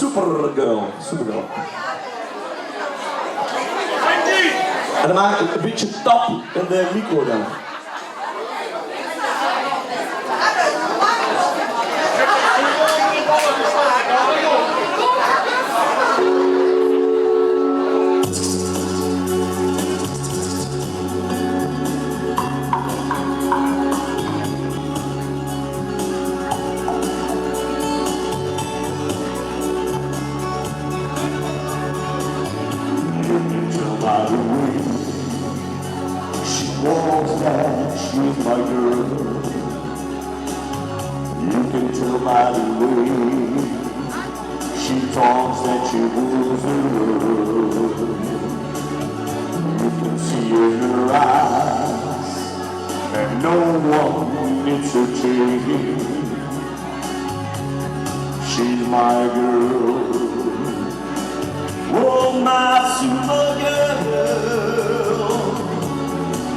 Supergirl. En dan maak ik een beetje tap in de micro dan. She walks that she's my girl. You can tell by the way she talks that she rules the world. You can see in her eyes that no one needs to change. She's my girl. Oh, my Supergirl.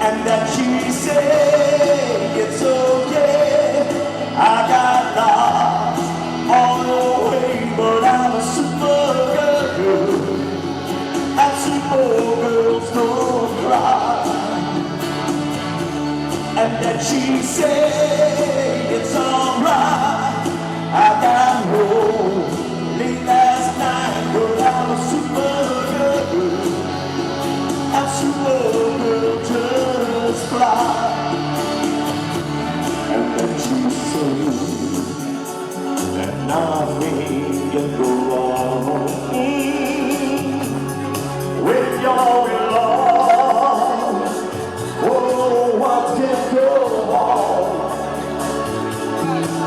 And that she said it's okay. I got lost on the way, but I'm a Supergirl. And Supergirls don't cry. And that she said it's alright. I got home late last night, but I'm a Supergirl. I'm Supergirl just fly. And then she says that nothing can go wrong when you're in love. Oh, what can go wrong?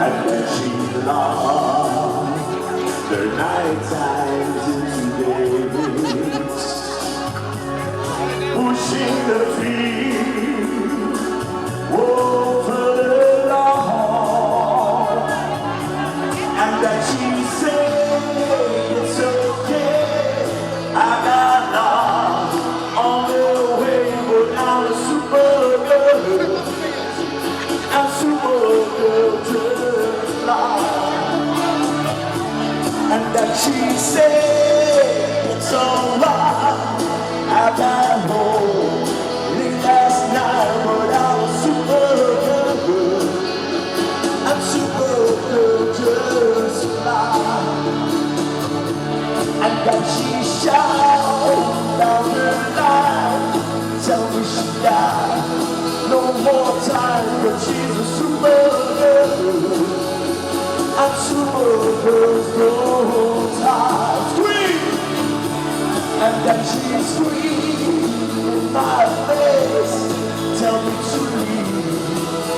And then she lost their night times into days, pushing the feet over the lawn. And that she said it's okay. I got lost on the way, but I'm a Supergirl. I'm Supergirl just fly. And that she said it's alright. I got home late last night, but I'm a Supergirl. I'm Supergirl just fly. And then she shouted down the line, tell me she died, no more time, but she's a Supergirl. I'm Supergirl's no time. Scream! And then she screamed in my face, tell me to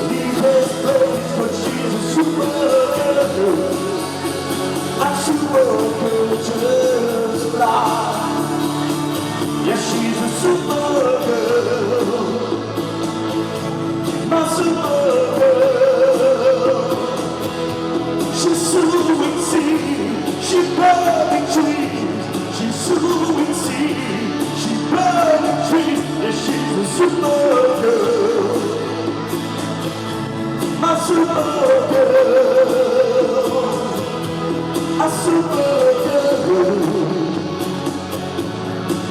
leave this place, but she's a Supergirl. I'm Supergirl just fly. Yes, she's a Supergirl. My Supergirl. She's sowing seeds, she's burning trees. She's sowing seeds, she's burning trees. Yeah, she's a Supergirl. My Supergirl. A Supergirl.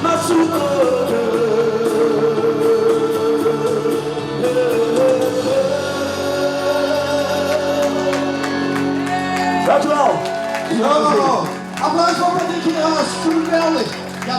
My Supergirl. Dankjewel. Zo, applaus voor Nicky Haas, geweldig. Ja.